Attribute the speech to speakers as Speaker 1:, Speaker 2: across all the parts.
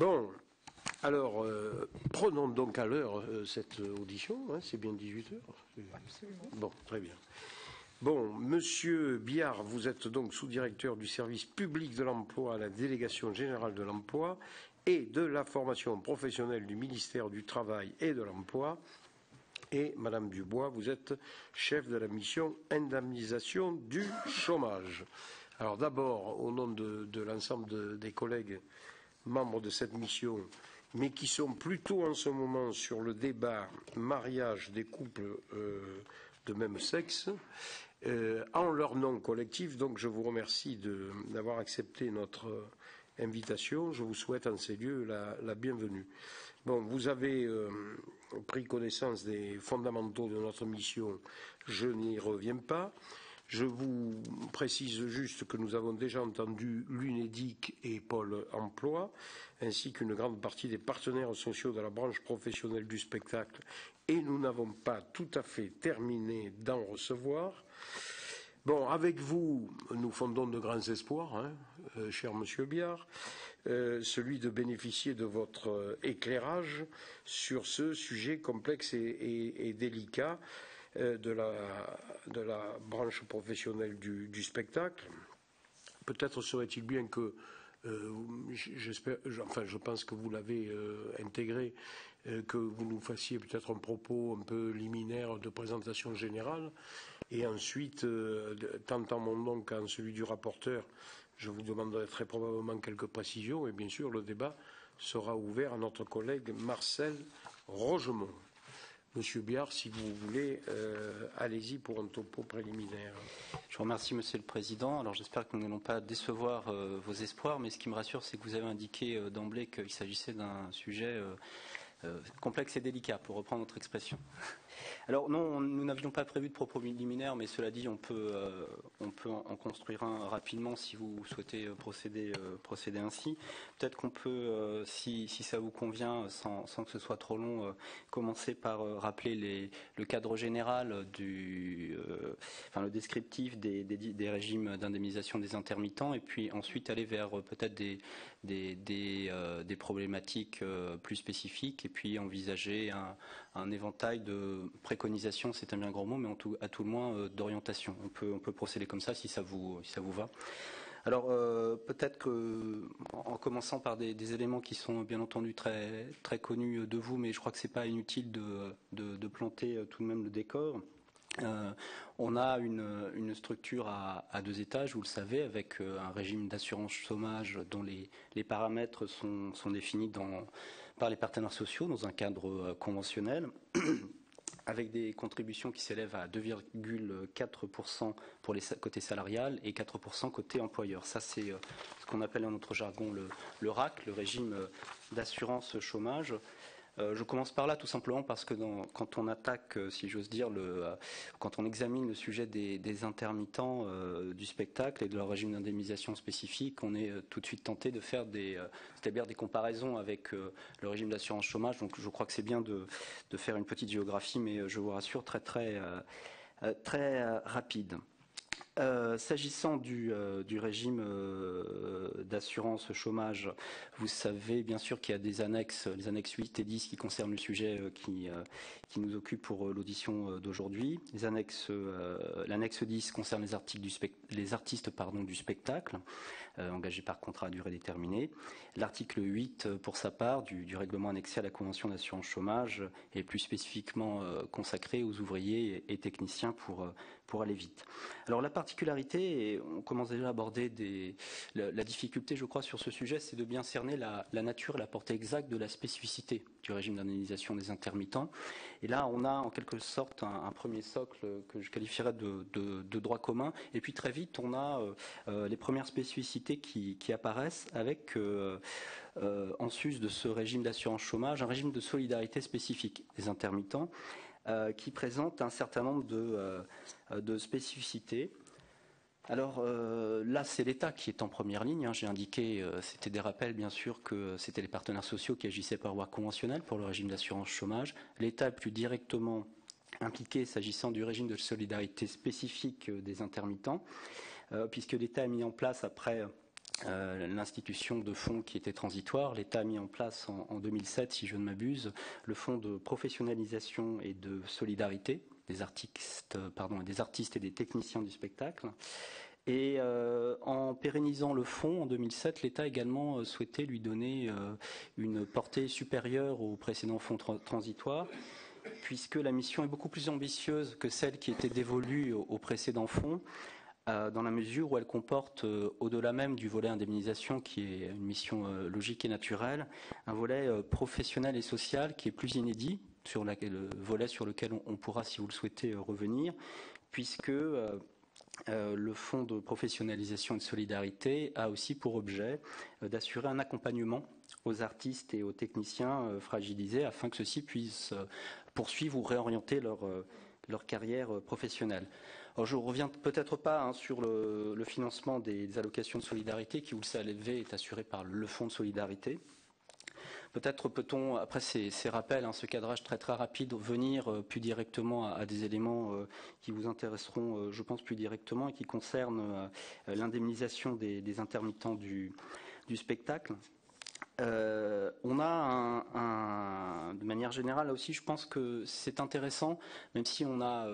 Speaker 1: Bon, alors, prenons donc à l'heure cette audition, hein, c'est bien 18 heures.
Speaker 2: Absolument.
Speaker 1: Bon, très bien. Bon, Monsieur Biard, vous êtes donc sous-directeur du service public de l'emploi à la Délégation générale de l'emploi et de la formation professionnelle du ministère du Travail et de l'Emploi. Et Madame Dubois, vous êtes chef de la mission indemnisation du chômage. Alors d'abord, au nom de l'ensemble des collègues membres de cette mission, mais qui sont plutôt en ce moment sur le débat mariage des couples de même sexe, en leur nom collectif, donc je vous remercie d'avoir accepté notre invitation. Je vous souhaite en ces lieux la bienvenue. Bon, vous avez pris connaissance des fondamentaux de notre mission, je n'y reviens pas. Je vous précise juste que nous avons déjà entendu l'UNEDIC et Pôle emploi, ainsi qu'une grande partie des partenaires sociaux de la branche professionnelle du spectacle, et nous n'avons pas tout à fait terminé d'en recevoir. Bon, avec vous, nous fondons de grands espoirs, hein, cher Monsieur Biard, celui de bénéficier de votre éclairage sur ce sujet complexe et délicat de la branche professionnelle du spectacle. Peut-être serait-il bien que je pense que vous l'avez intégré, que vous nous fassiez peut-être un propos un peu liminaire de présentation générale, et ensuite, tant en mon nom qu'en celui du rapporteur, je vous demanderai très probablement quelques précisions, et bien sûr, le débat sera ouvert à notre collègue Marcel Rogemont. Monsieur Biard, si vous voulez, allez-y pour un topo préliminaire.
Speaker 3: Je vous remercie, Monsieur le Président. Alors j'espère que nous n'allons pas décevoir vos espoirs, mais ce qui me rassure, c'est que vous avez indiqué d'emblée qu'il s'agissait d'un sujet complexe et délicat, pour reprendre notre expression. Alors non, nous n'avions pas prévu de propos liminaires, mais cela dit, on peut en construire un rapidement si vous souhaitez procéder ainsi. Peut-être qu'on peut, si ça vous convient, sans que ce soit trop long, commencer par rappeler le cadre général le descriptif des régimes d'indemnisation des intermittents, et puis ensuite aller vers peut-être des problématiques plus spécifiques, et puis envisager un éventail de préconisation, c'est un bien grand mot, mais à tout le moins d'orientation. On peut procéder comme ça si ça vous va. Alors peut-être que en commençant par des éléments qui sont bien entendu très très connus de vous, mais je crois que c'est pas inutile de planter tout de même le décor. On a une structure à deux étages, vous le savez, avec un régime d'assurance chômage dont les paramètres sont définis par les partenaires sociaux dans un cadre conventionnel, avec des contributions qui s'élèvent à 2,4% pour les côtés salarial et 4% côté employeur. Ça, c'est ce qu'on appelle dans notre jargon le RAC, le régime d'assurance chômage. Je commence par là tout simplement parce que quand on attaque, si j'ose dire, quand on examine le sujet des intermittents du spectacle et de leur régime d'indemnisation spécifique, on est tout de suite tenté de faire d'établir des comparaisons avec le régime d'assurance chômage. Donc je crois que c'est bien de faire une petite géographie, mais je vous rassure, très très rapide. S'agissant du régime d'assurance chômage, vous savez bien sûr qu'il y a des annexes, les annexes 8 et 10 qui concernent le sujet qui nous occupe pour l'audition d'aujourd'hui. L'annexe 10 concerne les artistes du spectacle, engagés par contrat à durée déterminée. L'article 8, pour sa part, du règlement annexé à la Convention d'assurance chômage, est plus spécifiquement consacré aux ouvriers et techniciens pour aller vite. Alors la particularité, et on commence déjà à aborder la difficulté, je crois, sur ce sujet, c'est de bien cerner la nature et la portée exacte de la spécificité du régime d'indemnisation des intermittents. Et là, on a en quelque sorte un premier socle que je qualifierais de droit commun. Et puis très vite, on a les premières spécificités qui apparaissent avec, en sus de ce régime d'assurance chômage, un régime de solidarité spécifique des intermittents qui présente un certain nombre de spécificités. Alors là, c'est l'État qui est en première ligne. J'ai indiqué, c'était des rappels bien sûr, que c'était les partenaires sociaux qui agissaient par voie conventionnelle pour le régime d'assurance chômage. L'État est plus directement impliqué s'agissant du régime de solidarité spécifique des intermittents, puisque l'État a mis en place après l'institution de fonds qui étaient transitoires. L'État a mis en place en 2007, si je ne m'abuse, le fonds de professionnalisation et de solidarité des artistes et des techniciens du spectacle. Et en pérennisant le fonds en 2007, l'État a également souhaité lui donner une portée supérieure au précédent fonds transitoire, puisque la mission est beaucoup plus ambitieuse que celle qui était dévolue au précédent fonds, dans la mesure où elle comporte, au-delà même du volet indemnisation, qui est une mission logique et naturelle, un volet professionnel et social qui est plus inédit, sur le volet sur lequel on pourra, si vous le souhaitez, revenir, puisque le fonds de professionnalisation et de solidarité a aussi pour objet d'assurer un accompagnement aux artistes et aux techniciens fragilisés afin que ceux-ci puissent poursuivre ou réorienter leur carrière professionnelle. Alors, je ne reviens peut-être pas sur le financement des allocations de solidarité qui, vous le savez, est assuré par le fonds de solidarité. Peut-être peut-on, après ces rappels, ce cadrage très très rapide, venir plus directement à des éléments qui vous intéresseront, je pense, plus directement et qui concernent l'indemnisation des intermittents du spectacle. On a de manière générale, là aussi, je pense que c'est intéressant, même si on a...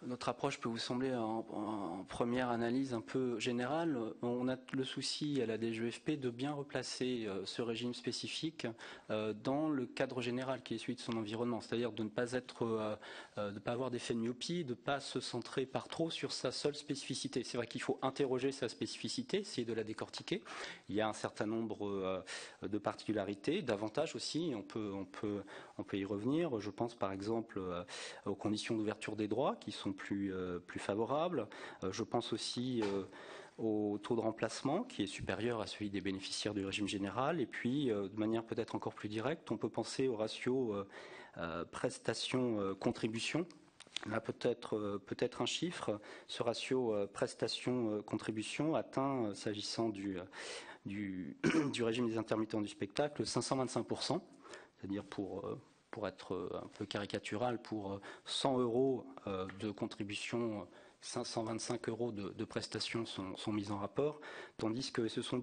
Speaker 3: Notre approche peut vous sembler en première analyse un peu générale. On a le souci à la DGEFP de bien replacer ce régime spécifique dans le cadre général qui est celui de son environnement, c'est-à-dire de ne pas de pas avoir d'effet de myopie, de ne pas se centrer par trop sur sa seule spécificité. C'est vrai qu'il faut interroger sa spécificité, essayer de la décortiquer. Il y a un certain nombre de particularités, d'avantages aussi. On peut y revenir. Je pense par exemple aux conditions d'ouverture des droits qui sont plus favorables. Je pense aussi au taux de remplacement qui est supérieur à celui des bénéficiaires du régime général. Et puis, de manière peut-être encore plus directe, on peut penser au ratio prestation-contribution. Là, peut-être un chiffre. Ce ratio prestation-contribution atteint, s'agissant du régime des intermittents du spectacle, 525%, c'est-à-dire pour être un peu caricatural, pour 100 € de contribution, 525 € de prestations sont mises en rapport, tandis que ce sont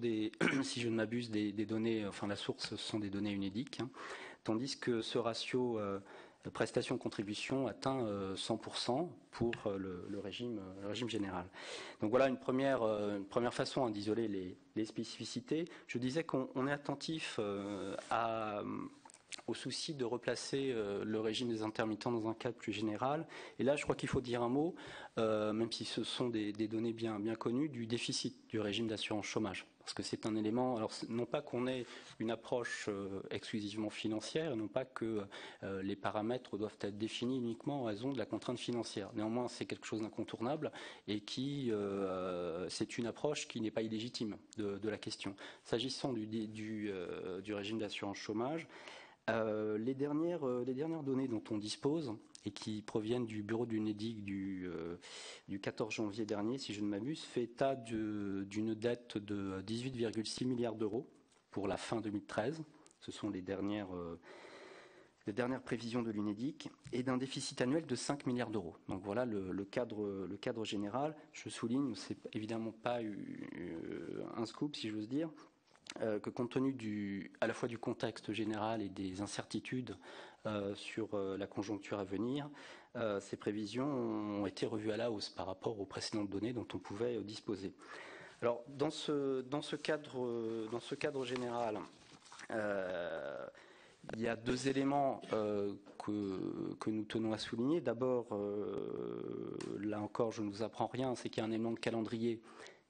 Speaker 3: si je ne m'abuse, des données, enfin la source, ce sont des données UNEDIC, tandis que ce ratio prestation-contribution atteint 100% pour le régime général. Donc voilà une première façon d'isoler les spécificités. Je disais qu'on est attentif au souci de replacer le régime des intermittents dans un cadre plus général. Et là, je crois qu'il faut dire un mot, même si ce sont des données bien connues, du déficit du régime d'assurance chômage. Parce que c'est un élément, alors non pas qu'on ait une approche exclusivement financière, non pas que les paramètres doivent être définis uniquement en raison de la contrainte financière. Néanmoins, c'est quelque chose d'incontournable et c'est une approche qui n'est pas illégitime de la question. S'agissant du régime d'assurance chômage, les dernières données dont on dispose et qui proviennent du bureau du NEDIC du 14 janvier dernier, si je ne m'abuse, fait état d'une dette de 18,6 milliards d'euros pour la fin 2013. Ce sont les dernières prévisions de l'UNEDIC, et d'un déficit annuel de 5 milliards d'euros. Donc voilà le cadre général. Je souligne, c'est évidemment pas un scoop, si j'ose dire, que compte tenu à la fois du contexte général et des incertitudes sur la conjoncture à venir, ces prévisions ont été revues à la hausse par rapport aux précédentes données dont on pouvait disposer. Alors, dans ce cadre général, il y a deux éléments que nous tenons à souligner. D'abord, là encore, je ne vous apprends rien, c'est qu'il y a un élément de calendrier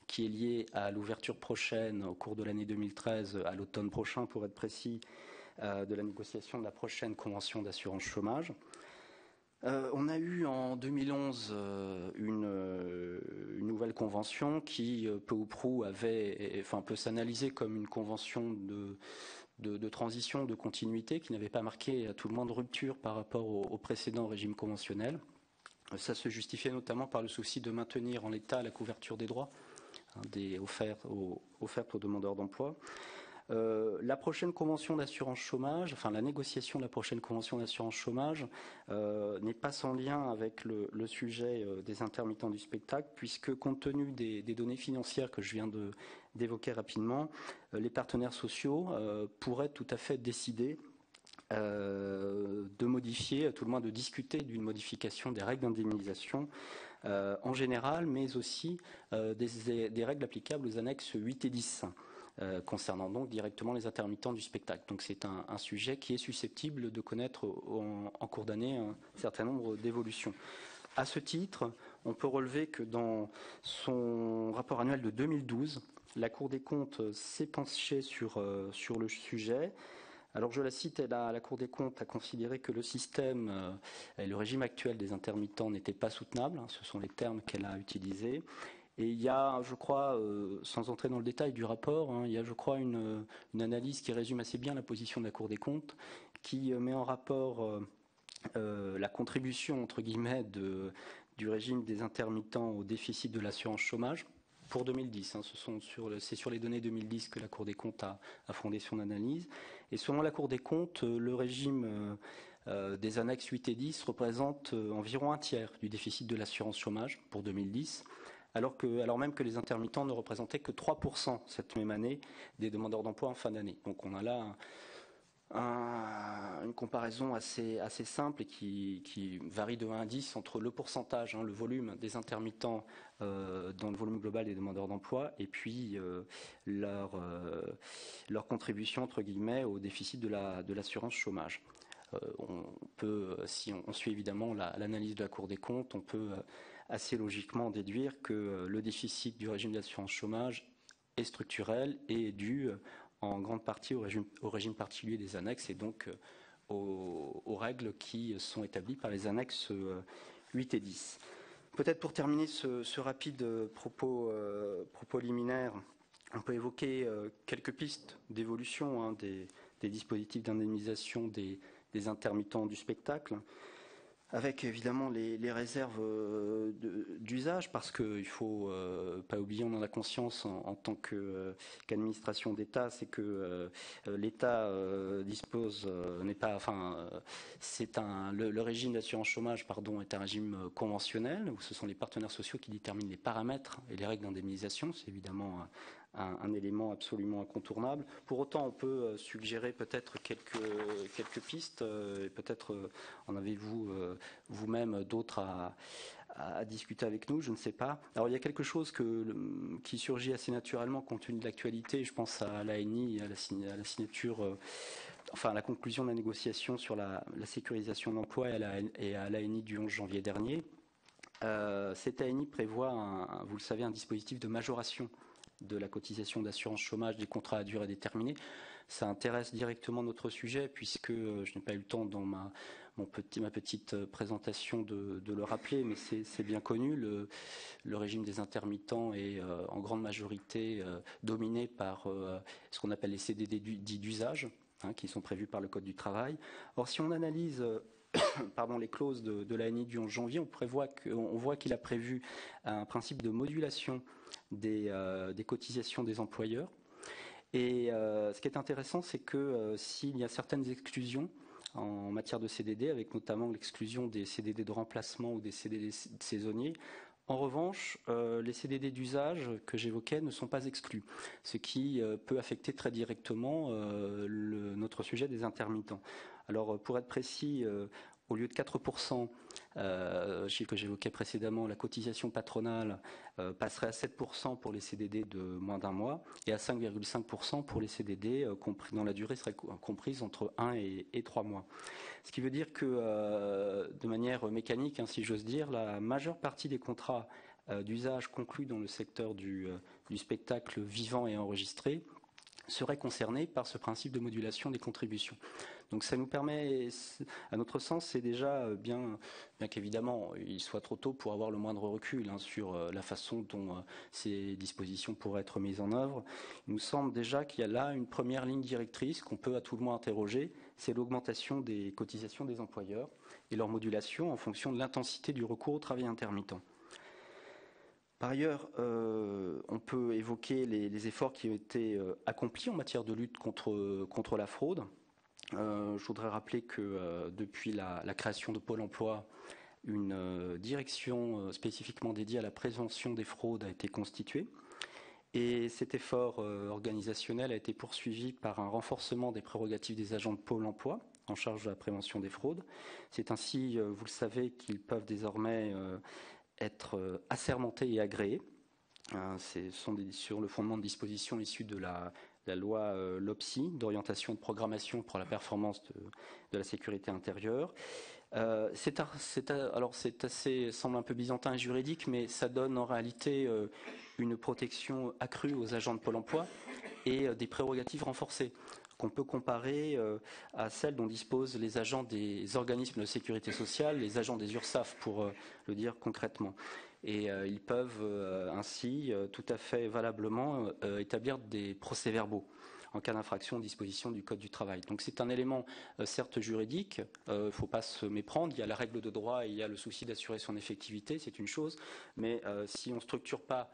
Speaker 3: qui est lié à l'ouverture prochaine, au cours de l'année 2013, à l'automne prochain, pour être précis, de la négociation de la prochaine convention d'assurance chômage. On a eu en 2011 une nouvelle convention qui, peu ou prou, peut s'analyser comme une convention de transition, de continuité, qui n'avait pas marqué à tout le monde de rupture par rapport au précédent régime conventionnel. Ça se justifiait notamment par le souci de maintenir en l'état la couverture des droits offertes aux demandeurs d'emploi. La prochaine convention d'assurance chômage, enfin la négociation de la prochaine convention d'assurance chômage n'est pas sans lien avec le sujet des intermittents du spectacle, puisque compte tenu des données financières que je viens d'évoquer rapidement, les partenaires sociaux pourraient tout à fait décider de modifier, à tout le moins de discuter d'une modification des règles d'indemnisation en général, mais aussi des règles applicables aux annexes 8 et 10. Concernant donc directement les intermittents du spectacle. Donc c'est un sujet qui est susceptible de connaître en cours d'année un certain nombre d'évolutions. À ce titre, on peut relever que dans son rapport annuel de 2012, la Cour des comptes s'est penchée sur le sujet. Alors je la cite, la Cour des comptes a considéré que le système et le régime actuel des intermittents n'étaient pas soutenables, ce sont les termes qu'elle a utilisés. Et il y a, je crois, sans entrer dans le détail du rapport, il y a, je crois, une analyse qui résume assez bien la position de la Cour des comptes, qui met en rapport la contribution, entre guillemets, du régime des intermittents au déficit de l'assurance chômage pour 2010. C'est sur les données 2010 que la Cour des comptes a fondé son analyse. Et selon la Cour des comptes, le régime des annexes 8 et 10 représente environ un tiers du déficit de l'assurance chômage pour 2010. Alors même que les intermittents ne représentaient que 3% cette même année des demandeurs d'emploi en fin d'année. Donc on a là une comparaison assez simple et qui varie de 1 à 10 entre le pourcentage, le volume des intermittents dans le volume global des demandeurs d'emploi et puis leur contribution, entre guillemets, au déficit de l'assurance chômage. On peut, si on suit évidemment l'analyse de la Cour des comptes, on peut assez logiquement déduire que le déficit du régime d'assurance chômage est structurel et est dû en grande partie au régime particulier des annexes et donc aux règles qui sont établies par les annexes 8 et 10. Peut-être pour terminer ce rapide propos liminaire, on peut évoquer quelques pistes d'évolution des dispositifs d'indemnisation des intermittents du spectacle, avec évidemment les réserves d'usage, parce qu'il ne faut pas oublier, on en a conscience en tant qu'administration d'État, c'est que l'État dispose, le régime d'assurance chômage, est un régime conventionnel, où ce sont les partenaires sociaux qui déterminent les paramètres et les règles d'indemnisation. C'est évidemment un élément absolument incontournable. Pour autant, on peut suggérer peut-être quelques pistes, et peut-être en avez-vous vous-même d'autres à discuter avec nous, je ne sais pas. Alors il y a quelque chose qui surgit assez naturellement compte tenu de l'actualité, je pense à l'ANI, à la signature, à la conclusion de la négociation sur la sécurisation de l'emploi et à l'ANI du 11 janvier dernier. Cette ANI prévoit, vous le savez, un dispositif de majoration de la cotisation d'assurance chômage des contrats à durée déterminée. Ça intéresse directement notre sujet puisque je n'ai pas eu le temps dans ma petite présentation de le rappeler, mais c'est bien connu. Le régime des intermittents est en grande majorité dominé par ce qu'on appelle les CDD dits d'usage, qui sont prévus par le Code du travail. Or, si on analyse les clauses de l'ANI du 11 janvier, on voit qu'il a prévu un principe de modulation des cotisations des employeurs. Et ce qui est intéressant, c'est que s'il y a certaines exclusions en matière de CDD, avec notamment l'exclusion des CDD de remplacement ou des CDD saisonniers, en revanche, les CDD d'usage que j'évoquais ne sont pas exclus, ce qui peut affecter très directement notre sujet des intermittents. Alors, pour être précis, au lieu de 4%, chiffre que j'évoquais précédemment, la cotisation patronale passerait à 7% pour les CDD de moins d'un mois et à 5,5% pour les CDD dont la durée serait comprise entre 1 et 3 mois. Ce qui veut dire que, de manière mécanique, si j'ose dire, la majeure partie des contrats d'usage conclus dans le secteur du spectacle vivant et enregistré seraient concernés par ce principe de modulation des contributions. Donc ça nous permet, à notre sens, c'est déjà bien qu'évidemment il soit trop tôt pour avoir le moindre recul sur la façon dont ces dispositions pourraient être mises en œuvre. Il nous semble déjà qu'il y a là une première ligne directrice qu'on peut à tout le moins interroger, c'est l'augmentation des cotisations des employeurs et leur modulation en fonction de l'intensité du recours au travail intermittent. Par ailleurs, on peut évoquer les efforts qui ont été accomplis en matière de lutte contre la fraude. Je voudrais rappeler que depuis la création de Pôle emploi, une direction spécifiquement dédiée à la prévention des fraudes a été constituée. Et cet effort organisationnel a été poursuivi par un renforcement des prérogatives des agents de Pôle emploi en charge de la prévention des fraudes. C'est ainsi, vous le savez, qu'ils peuvent désormais être assermentés et agréés. Ce sont sur le fondement de dispositions issues de la loi LOPSI, d'orientation et de programmation pour la performance de la sécurité intérieure. Semble un peu byzantin et juridique, mais ça donne en réalité une protection accrue aux agents de Pôle emploi et des prérogatives renforcées qu'on peut comparer à celles dont disposent les agents des organismes de sécurité sociale, les agents des URSSAF, pour le dire concrètement. Et ils peuvent ainsi tout à fait valablement établir des procès-verbaux en cas d'infraction aux dispositions du Code du travail. Donc c'est un élément certes juridique, il ne faut pas se méprendre, il y a la règle de droit et il y a le souci d'assurer son effectivité, c'est une chose, mais si on ne structure pas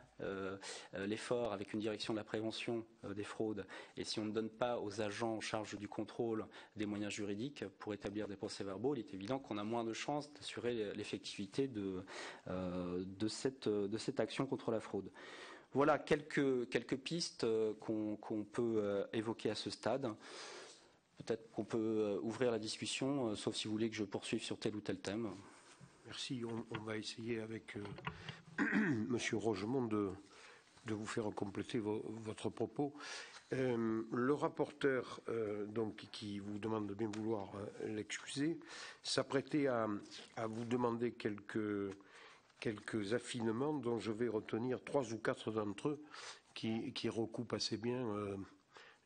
Speaker 3: l'effort avec une direction de la prévention des fraudes et si on ne donne pas aux agents en charge du contrôle des moyens juridiques pour établir des procès-verbaux, il est évident qu'on a moins de chances d'assurer l'effectivité de cette action contre la fraude. Voilà quelques pistes qu'on peut évoquer à ce stade. Peut-être qu'on peut ouvrir la discussion, sauf si vous voulez que je poursuive sur tel ou tel thème.
Speaker 1: Merci. On va essayer avec Monsieur Rogemont de vous faire compléter votre propos. Le rapporteur, donc, qui vous demande de bien vouloir l'excuser, s'apprêtait à vous demander quelques affinements dont je vais retenir 3 ou 4 d'entre eux qui recoupent assez bien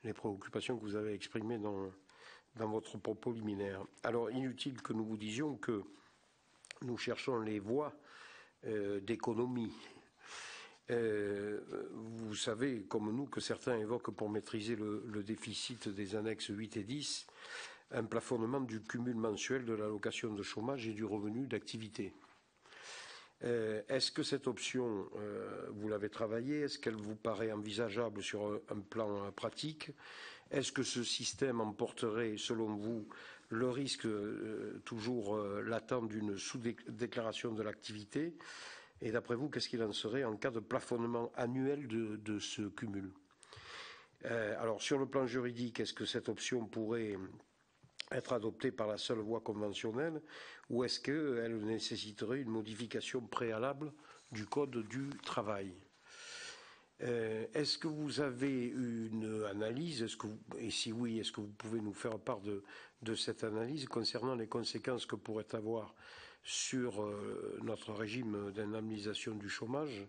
Speaker 1: les préoccupations que vous avez exprimées dans votre propos liminaire. Alors, inutile que nous vous disions que nous cherchons les voies d'économie. Vous savez, comme nous, que certains évoquent pour maîtriser le déficit des annexes 8 et 10 un plafonnement du cumul mensuel de l'allocation de chômage et du revenu d'activité. Est-ce que cette option, vous l'avez travaillée? Est-ce qu'elle vous paraît envisageable sur un plan pratique? Est-ce que ce système emporterait, selon vous, le risque toujours latent d'une sous-déclaration de l'activité? Et d'après vous, qu'est-ce qu'il en serait en cas de plafonnement annuel de ce cumul? Alors, sur le plan juridique, est-ce que cette option pourrait être adoptée par la seule voie conventionnelle ou est-ce qu'elle nécessiterait une modification préalable du Code du travail? Est-ce que vous avez une analyse, et si oui, est-ce que vous pouvez nous faire part de cette analyse concernant les conséquences que pourrait avoir sur notre régime d'indemnisation du chômage,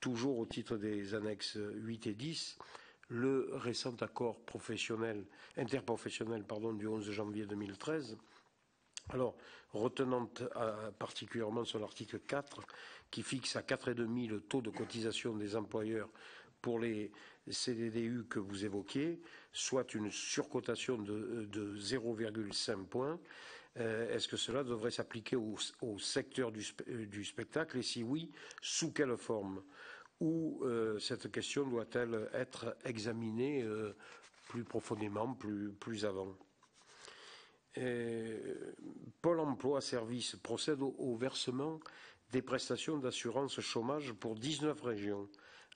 Speaker 1: toujours au titre des annexes 8 et 10, le récent accord interprofessionnel du 11 janvier 2013. Alors, retenant particulièrement sur l'article 4, qui fixe à 4,5 le taux de cotisation des employeurs pour les CDDU que vous évoquiez, soit une surcotation de 0,5 points. Est-ce que cela devrait s'appliquer au secteur du spectacle et si oui, sous quelle forme? Ou cette question doit-elle être examinée plus profondément, plus avant? Pôle emploi Service procède au versement des prestations d'assurance chômage pour 19 régions,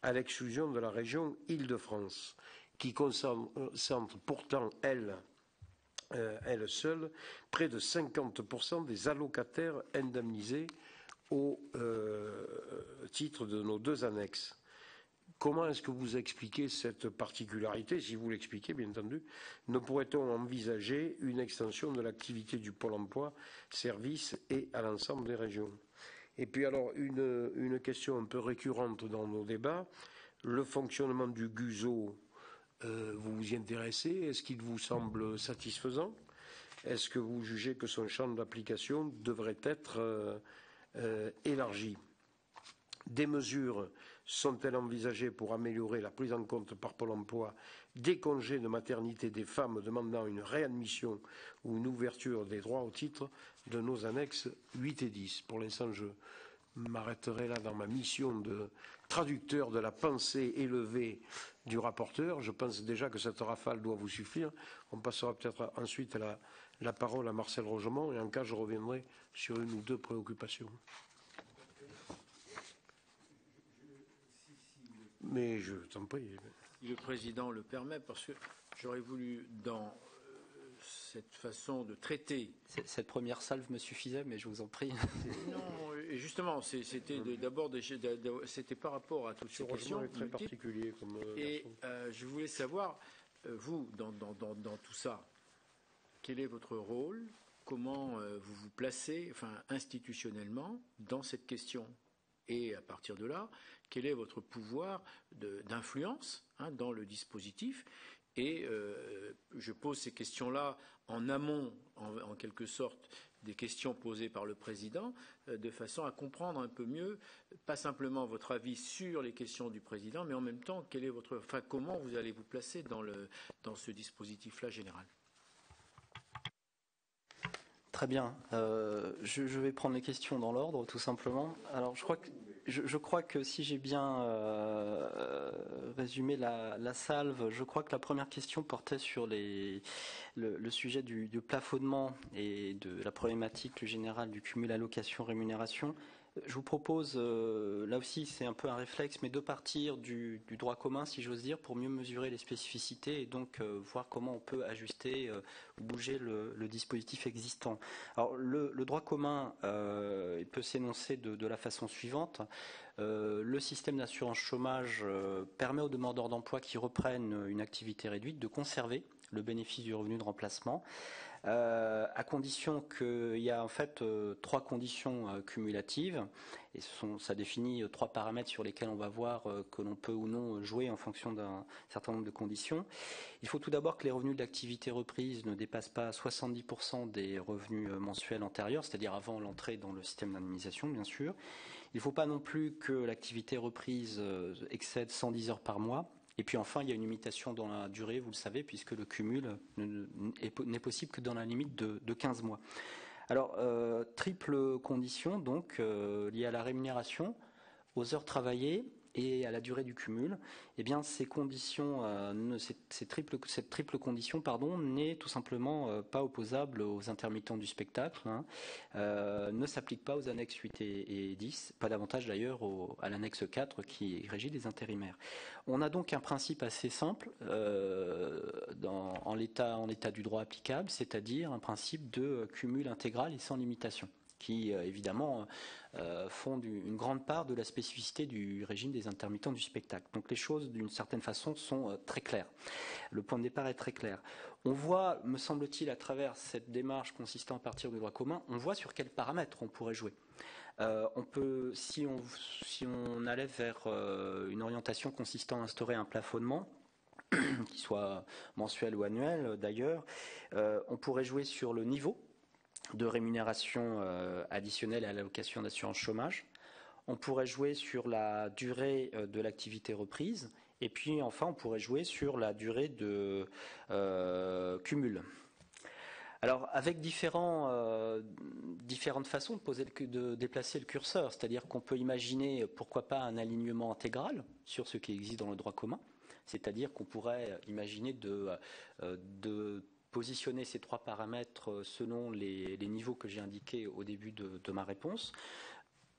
Speaker 1: à l'exclusion de la région Île-de-France, qui concentre pourtant, elle seule, près de 50% des allocataires indemnisés au titre de nos 2 annexes. Comment est-ce que vous expliquez cette particularité? Si vous l'expliquez, bien entendu, ne pourrait-on envisager une extension de l'activité du Pôle emploi Service et à l'ensemble des régions? Et puis alors, une question un peu récurrente dans nos débats, le fonctionnement du GUSO, vous vous y intéressez? Est-ce qu'il vous semble satisfaisant? Est-ce que vous jugez que son champ d'application devrait être élargi? Des mesures sont-elles envisagées pour améliorer la prise en compte par Pôle emploi des congés de maternité des femmes demandant une réadmission ou une ouverture des droits au titre de nos annexes 8 et 10? Pour l'instant, je m'arrêterai là dans ma mission de traducteur de la pensée élevée du rapporteur. Je pense déjà que cette rafale doit vous suffire. On passera peut-être ensuite la parole à Marcel Rogemont et en cas, je reviendrai sur une ou 2 préoccupations. Mais je t'en prie.
Speaker 2: Le Président le permet, parce que j'aurais voulu, dans cette façon de traiter...
Speaker 3: Cette première salve me suffisait, mais je vous en prie.
Speaker 2: Non, et justement, c'était d'abord c'était par rapport à toutes ces questions.
Speaker 1: C'est très particulier.
Speaker 2: Et je voulais savoir, vous, dans tout ça, quel est votre rôle? Comment vous vous placez, institutionnellement, dans cette question? Et à partir de là, quel est votre pouvoir d'influence dans le dispositif? Et je pose ces questions-là en amont, en quelque sorte, des questions posées par le Président, de façon à comprendre un peu mieux, pas simplement votre avis sur les questions du Président, mais en même temps, comment vous allez vous placer dans ce dispositif-là général.
Speaker 3: Très bien. Je vais prendre les questions dans l'ordre, tout simplement. Alors, je crois que si j'ai bien résumé la salve, je crois que la première question portait sur le sujet du plafonnement et de la problématique générale du cumul allocation-rémunération. Je vous propose, là aussi c'est un peu un réflexe, mais de partir du droit commun, si j'ose dire, pour mieux mesurer les spécificités et donc voir comment on peut ajuster ou bouger le dispositif existant. Alors le droit commun il peut s'énoncer de la façon suivante. Le système d'assurance chômage permet aux demandeurs d'emploi qui reprennent une activité réduite de conserver le bénéfice du revenu de remplacement. À condition qu'il y a en fait trois conditions cumulatives, et ça définit trois paramètres sur lesquels on va voir que l'on peut ou non jouer en fonction d'un certain nombre de conditions. Il faut tout d'abord que les revenus de l'activité reprise ne dépassent pas 70% des revenus mensuels antérieurs, c'est-à-dire avant l'entrée dans le système d'indemnisation, bien sûr. Il ne faut pas non plus que l'activité reprise excède 110 heures par mois. Et puis enfin, il y a une limitation dans la durée, vous le savez, puisque le cumul n'est possible que dans la limite de 15 mois. Alors, triple condition, donc, liée à la rémunération, aux heures travaillées et à la durée du cumul. Eh bien, cette triple condition, n'est tout simplement pas opposable aux intermittents du spectacle, ne s'applique pas aux annexes 8 et 10, pas davantage d'ailleurs à l'annexe 4 qui régit les intérimaires. On a donc un principe assez simple en l'état du droit applicable, c'est-à-dire un principe de cumul intégral et sans limitation, qui évidemment font une grande part de la spécificité du régime des intermittents du spectacle. Donc les choses, d'une certaine façon, sont très claires. Le point de départ est très clair. On voit, me semble-t-il, à travers cette démarche consistant à partir du droit commun, on voit sur quels paramètres on pourrait jouer. On peut, si on allait vers une orientation consistant à instaurer un plafonnement, qui soit mensuel ou annuel d'ailleurs, on pourrait jouer sur le niveau de rémunération additionnelle à l'allocation d'assurance chômage. On pourrait jouer sur la durée de l'activité reprise. Et puis enfin, on pourrait jouer sur la durée de cumul. Alors, avec différentes façons de déplacer le curseur, c'est-à-dire qu'on peut imaginer, pourquoi pas, un alignement intégral sur ce qui existe dans le droit commun, c'est-à-dire qu'on pourrait imaginer de positionner ces trois paramètres selon les niveaux que j'ai indiqués au début de ma réponse.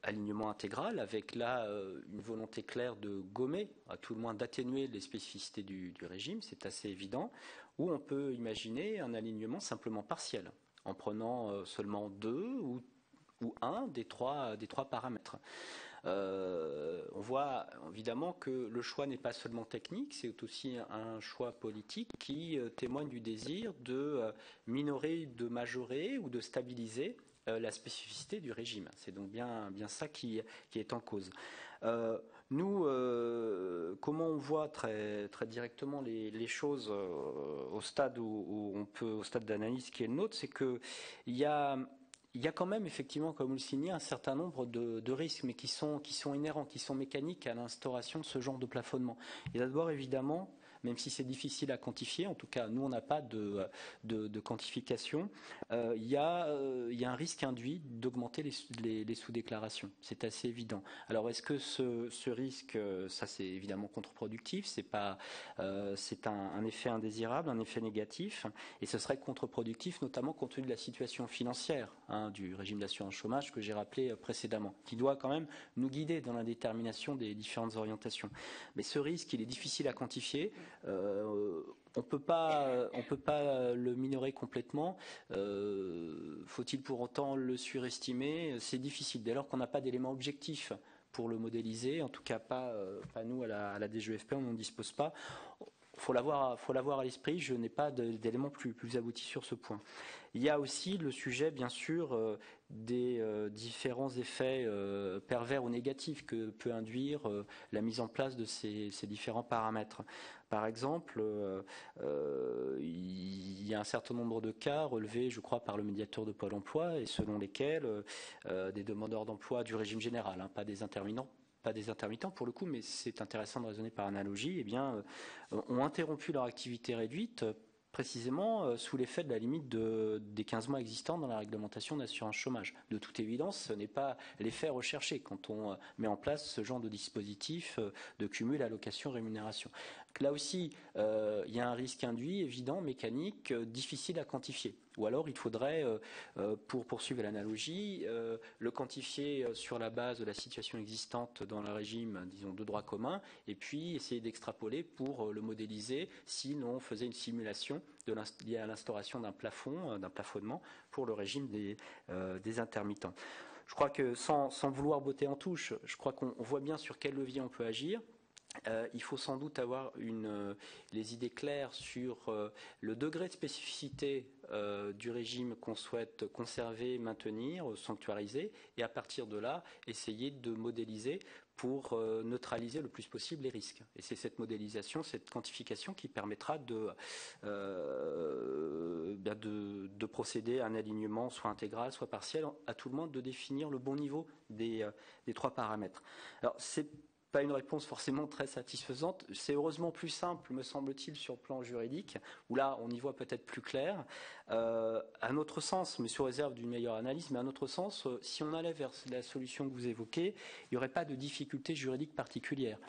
Speaker 3: Alignement intégral, avec là une volonté claire de gommer, à tout le moins d'atténuer les spécificités du régime, c'est assez évident, ou on peut imaginer un alignement simplement partiel, en prenant seulement deux ou un des trois paramètres. On voit évidemment que le choix n'est pas seulement technique, c'est aussi un choix politique qui témoigne du désir de minorer, de majorer ou de stabiliser la spécificité du régime. C'est donc bien ça qui est en cause. Nous, comment on voit très directement les choses au stade au stade d'analyse qui est le nôtre, c'est que il y a quand même, effectivement, comme vous le signez, un certain nombre de risques, mais qui sont inhérents, qui sont mécaniques à l'instauration de ce genre de plafonnement. Et d'abord, évidemment, même si c'est difficile à quantifier. En tout cas, nous, on n'a pas de quantification. Il y a un risque induit d'augmenter les sous-déclarations. C'est assez évident. Alors, est-ce que ce risque, ça c'est évidemment contre-productif, c'est un effet indésirable, un effet négatif, et ce serait contre-productif, notamment compte tenu de la situation financière du régime d'assurance chômage que j'ai rappelé précédemment, qui doit quand même nous guider dans la détermination des différentes orientations. Mais ce risque, il est difficile à quantifier. On peut pas le minorer complètement. Faut-il pour autant le surestimer? C'est difficile, dès lors qu'on n'a pas d'éléments objectifs pour le modéliser. En tout cas, pas nous à la DGEFP, on n'en dispose pas. Faut l'avoir à l'esprit. Je n'ai pas d'éléments plus aboutis sur ce point. Il y a aussi le sujet, bien sûr, des différents effets pervers ou négatifs que peut induire la mise en place de ces différents paramètres. Par exemple, il y a un certain nombre de cas relevés, je crois, par le médiateur de Pôle emploi, et selon lesquels des demandeurs d'emploi du régime général, pas des intermittents pour le coup, mais c'est intéressant de raisonner par analogie, ont interrompu leur activité réduite précisément sous l'effet de la limite des 15 mois existants dans la réglementation d'assurance chômage. De toute évidence, ce n'est pas l'effet recherché quand on met en place ce genre de dispositif de cumul allocation-rémunération. Là aussi, il y a un risque induit, évident, mécanique, difficile à quantifier. Ou alors, il faudrait, pour poursuivre l'analogie, le quantifier sur la base de la situation existante dans le régime, disons, de droit commun, et puis essayer d'extrapoler pour le modéliser si l'on faisait une simulation liée à l'instauration d'un plafonnement pour le régime des intermittents. Je crois que, sans vouloir botter en touche, je crois qu'on voit bien sur quel levier on peut agir. Il faut sans doute avoir les idées claires sur le degré de spécificité du régime qu'on souhaite conserver, maintenir, sanctuariser, et à partir de là, essayer de modéliser pour neutraliser le plus possible les risques. Et c'est cette modélisation, cette quantification qui permettra de procéder à un alignement soit intégral, soit partiel, à tout le monde de définir le bon niveau des 3 paramètres. Alors, c'est pas une réponse forcément très satisfaisante. C'est heureusement plus simple, me semble-t-il, sur le plan juridique, où là, on y voit peut-être plus clair. À notre sens, mais sous réserve d'une meilleure analyse, mais à notre sens, si on allait vers la solution que vous évoquez, il n'y aurait pas de difficulté juridique particulière.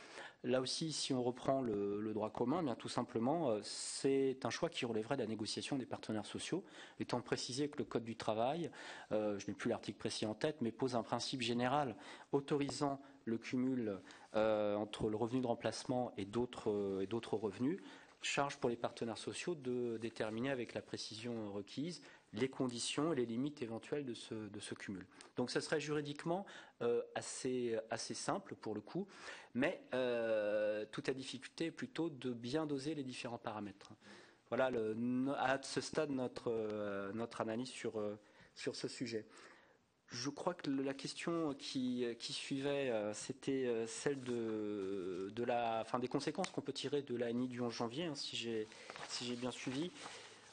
Speaker 3: Là aussi, si on reprend le droit commun, bien tout simplement, c'est un choix qui relèverait de la négociation des partenaires sociaux, étant précisé que le Code du travail, je n'ai plus l'article précis en tête, mais pose un principe général autorisant le cumul entre le revenu de remplacement et d'autres revenus, charge pour les partenaires sociaux de déterminer avec la précision requise les conditions et les limites éventuelles de ce cumul. Donc ça serait juridiquement assez simple pour le coup, mais toute la difficulté est plutôt de bien doser les différents paramètres. Voilà à ce stade notre analyse sur ce sujet. Je crois que la question qui suivait, c'était celle des conséquences qu'on peut tirer de l'ANI du 11 janvier, si j'ai bien suivi.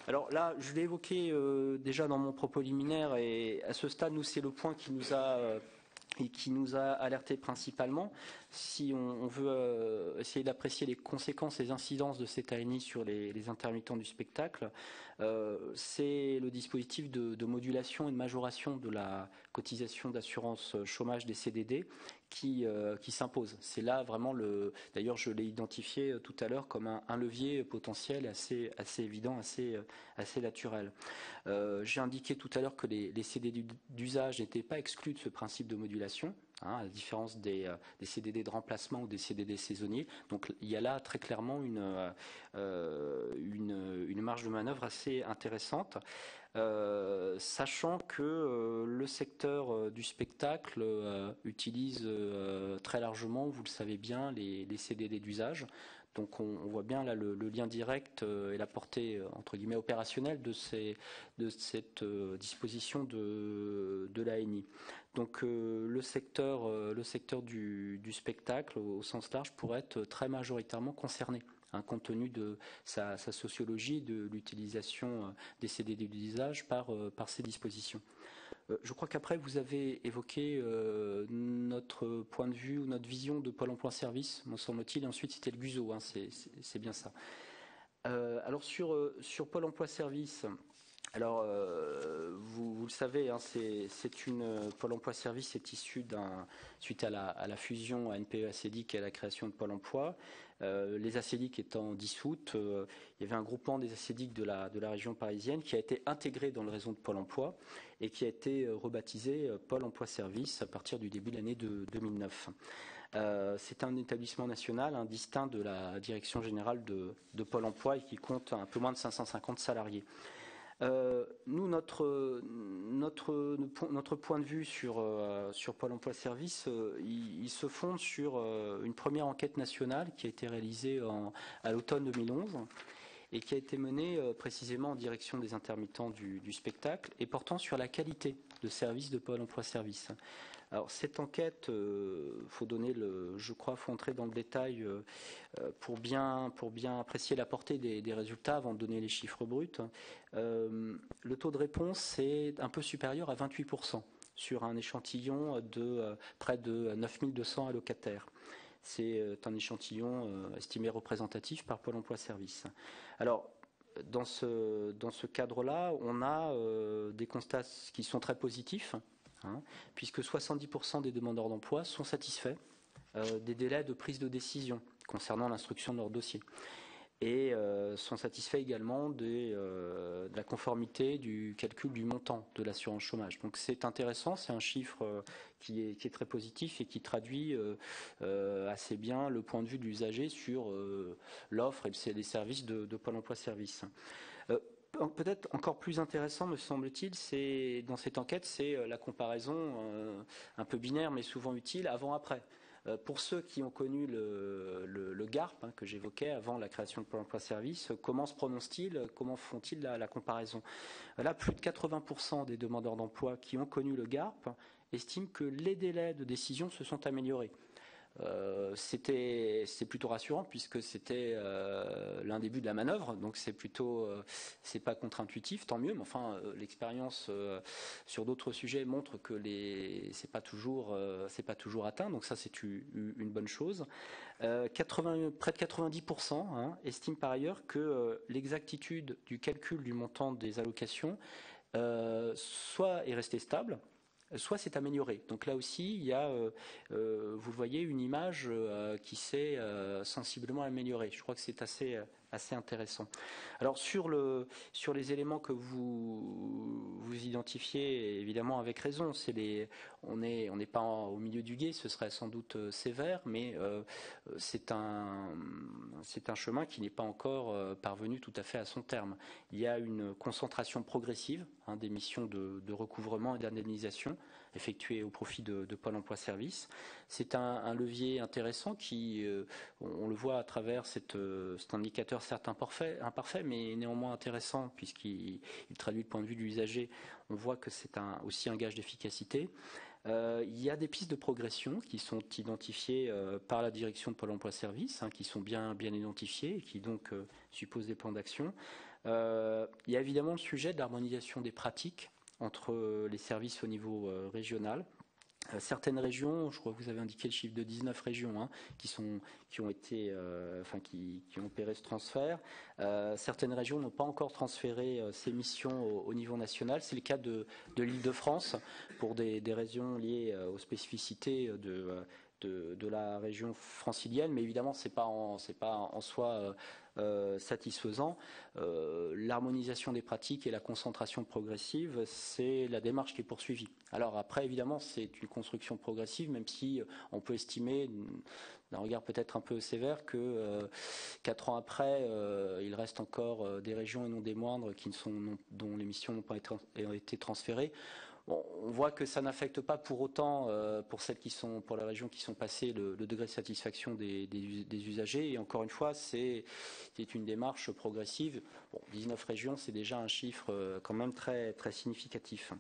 Speaker 3: Alors là, je l'ai évoqué déjà dans mon propos liminaire, et à ce stade, nous, c'est le point qui nous a alertés principalement. Si on veut essayer d'apprécier les conséquences, les incidences de cette ANI sur les intermittents du spectacle, c'est le dispositif de modulation et de majoration de la cotisation d'assurance chômage des CDD qui s'impose. C'est là vraiment d'ailleurs je l'ai identifié tout à l'heure comme un levier potentiel assez évident, assez naturel. J'ai indiqué tout à l'heure que les CDD d'usage n'étaient pas exclus de ce principe de modulation, à la différence des CDD de remplacement ou des CDD saisonniers. Donc il y a là très clairement une marge de manœuvre assez intéressante, sachant que le secteur du spectacle utilise très largement, vous le savez bien, les CDD d'usage. Donc on voit bien là le lien direct et la portée entre guillemets opérationnelle de cette disposition de l'ANI. Donc le secteur du spectacle au sens large pourrait être très majoritairement concerné compte tenu de sa sociologie, de l'utilisation des CDD d'usage par ces dispositions. Je crois qu'après, vous avez évoqué notre point de vue ou notre vision de Pôle emploi-service, me semble-t-il, et ensuite c'était le GUSO, hein, c'est bien ça. Alors sur Pôle emploi-service, alors vous le savez, hein, Pôle emploi-service est issu suite à la fusion ANPE-ACDIC et à la création de Pôle emploi. Les ACDIC étant dissoutes, il y avait un groupement des ACDIC de la région parisienne qui a été intégré dans le réseau de Pôle emploi et qui a été rebaptisé Pôle emploi-service à partir du début de l'année 2009. C'est un établissement national distinct de la direction générale de Pôle emploi et qui compte un peu moins de 550 salariés. Nous, notre point de vue sur Pôle emploi-service, il se fonde sur une première enquête nationale qui a été réalisée à l'automne 2011 et qui a été menée précisément en direction des intermittents du spectacle et portant sur la qualité de service de Pôle emploi-service. Alors cette enquête, faut entrer dans le détail pour bien apprécier la portée des résultats avant de donner les chiffres bruts. Le taux de réponse est un peu supérieur à 28% sur un échantillon de près de 9200 allocataires. C'est un échantillon estimé représentatif par Pôle emploi-service. Alors, dans ce cadre-là, on a des constats qui sont très positifs, puisque 70% des demandeurs d'emploi sont satisfaits des délais de prise de décision concernant l'instruction de leur dossier et sont satisfaits également de la conformité du calcul du montant de l'assurance chômage. Donc c'est intéressant, c'est un chiffre qui est très positif et qui traduit assez bien le point de vue de l'usager sur l'offre et les services de Pôle emploi-service. Peut-être encore plus intéressant, me semble-t-il, dans cette enquête, c'est la comparaison un peu binaire, mais souvent utile, avant-après. Pour ceux qui ont connu le GARP que j'évoquais avant la création de Pôle emploi-service, comment se prononce-t-il, comment font-ils la comparaison? Là, plus de 80% des demandeurs d'emploi qui ont connu le GARP estiment que les délais de décision se sont améliorés. C'est plutôt rassurant puisque c'était l'un des buts de la manœuvre, donc c'est pas contre-intuitif, tant mieux, mais enfin l'expérience sur d'autres sujets montre que c'est pas toujours atteint, donc ça c'est une bonne chose. Près de 90% estiment par ailleurs que l'exactitude du calcul du montant des allocations soit est restée stable, soit c'est amélioré. Donc là aussi, il y a, vous voyez, une image qui s'est sensiblement améliorée. Je crois que c'est assez intéressant. Alors sur les éléments que vous identifiez, évidemment avec raison, on n'est pas au milieu du gué, ce serait sans doute sévère, mais c'est un chemin qui n'est pas encore parvenu tout à fait à son terme. Il y a une concentration progressive des missions de recouvrement et d'indemnisation effectuées au profit de Pôle emploi-service. C'est un levier intéressant qui, on le voit à travers cet indicateur certes imparfait, mais néanmoins intéressant puisqu'il traduit le point de vue de l'usager. On voit que c'est aussi un gage d'efficacité. Il y a des pistes de progression qui sont identifiées par la direction de Pôle emploi-service, qui sont bien identifiées et qui donc supposent des plans d'action. Il y a évidemment le sujet de l'harmonisation des pratiques entre les services au niveau régional. Certaines régions, je crois que vous avez indiqué le chiffre de 19 régions qui ont opéré ce transfert. Certaines régions n'ont pas encore transféré ces missions au niveau national. C'est le cas de l'Île-de-France pour des raisons liées aux spécificités de la région francilienne, mais évidemment c'est pas en soi satisfaisant. L'harmonisation des pratiques et la concentration progressive, c'est la démarche qui est poursuivie. Alors après, évidemment, c'est une construction progressive, même si on peut estimer, d'un regard peut-être un peu sévère, que 4 ans après, il reste encore des régions et non des moindres dont les missions n'ont pas été transférées. Bon, on voit que ça n'affecte pas pour autant, pour les régions qui sont passées, le degré de satisfaction des usagers. Et encore une fois, c'est une démarche progressive. Bon, 19 régions, c'est déjà un chiffre quand même très, très significatif.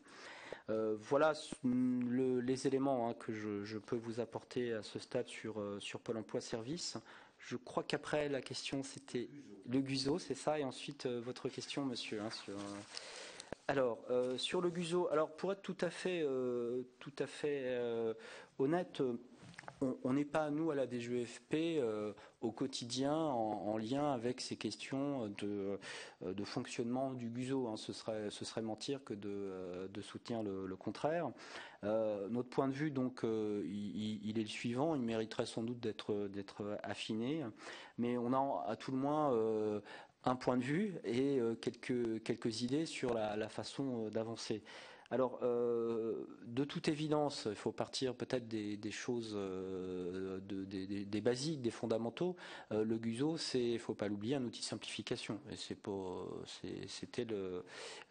Speaker 3: Voilà les éléments que je peux vous apporter à ce stade sur Pôle emploi-service. Je crois qu'après la question c'était le GUSO, c'est ça, et ensuite votre question, monsieur. Alors, sur le GUSO, alors pour être tout à fait honnête, on n'est pas, nous, à la DGEFP, au quotidien en lien avec ces questions de fonctionnement du GUSO. Ce serait mentir que de soutenir le contraire. Notre point de vue, donc, il est le suivant. Il mériterait sans doute d'être affiné, mais on a à tout le moins un point de vue et quelques idées sur la façon d'avancer. Alors, de toute évidence, il faut partir peut-être des choses, des basiques, des fondamentaux. Le GUSO, c'est, il ne faut pas l'oublier, un outil de simplification. Et c'était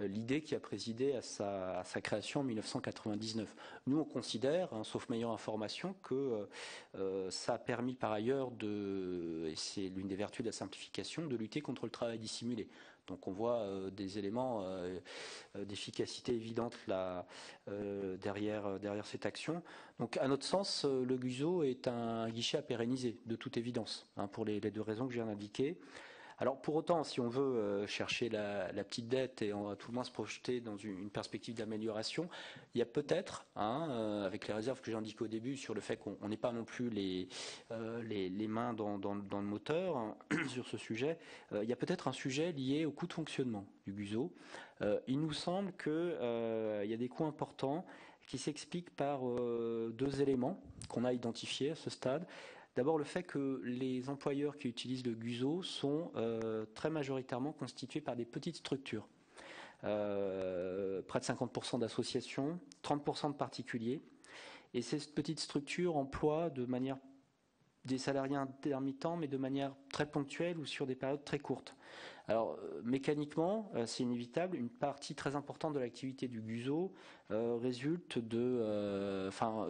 Speaker 3: l'idée qui a présidé à sa création en 1999. Nous, on considère, sauf meilleure information, que ça a permis par ailleurs et c'est l'une des vertus de la simplification, de lutter contre le travail dissimulé. Donc on voit des éléments d'efficacité évidente là, derrière cette action. Donc à notre sens, le GUSO est un guichet à pérenniser, de toute évidence, pour les deux raisons que je viens d'indiquer. Alors pour autant, si on veut chercher la petite dette et on va tout le moins se projeter dans une perspective d'amélioration, il y a peut-être, avec les réserves que j'ai indiquées au début sur le fait qu'on n'ait pas non plus les mains dans le moteur sur ce sujet, il y a peut-être un sujet lié au coût de fonctionnement du GUSO. Il nous semble qu'il y a des coûts importants qui s'expliquent par deux éléments qu'on a identifiés à ce stade. D'abord, le fait que les employeurs qui utilisent le GUSO sont très majoritairement constitués par des petites structures. Près de 50% d'associations, 30% de particuliers. Et ces petites structures emploient des salariés intermittents, mais de manière très ponctuelle ou sur des périodes très courtes. Alors, mécaniquement, c'est inévitable, une partie très importante de l'activité du GUSO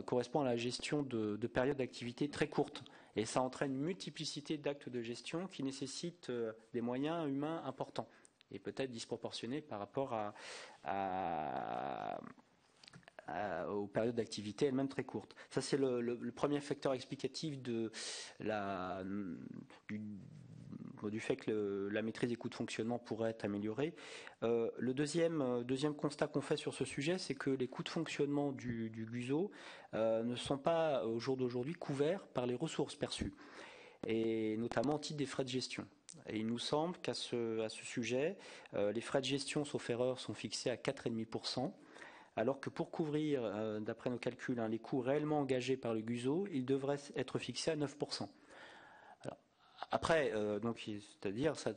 Speaker 3: correspond à la gestion de périodes d'activité très courtes. Et ça entraîne une multiplicité d'actes de gestion qui nécessitent des moyens humains importants et peut-être disproportionnés par rapport aux périodes d'activité elles-mêmes très courtes. Ça, c'est le premier facteur explicatif du fait que la maîtrise des coûts de fonctionnement pourrait être améliorée. Le deuxième constat qu'on fait sur ce sujet, c'est que les coûts de fonctionnement du GUSO ne sont pas, au jour d'aujourd'hui, couverts par les ressources perçues, et notamment au titre des frais de gestion. Et il nous semble qu'à ce sujet, les frais de gestion, sauf erreur, sont fixés à 4,5%, alors que pour couvrir, d'après nos calculs, les coûts réellement engagés par le GUSO, ils devraient être fixés à 9%. Après, c'est-à-dire, ça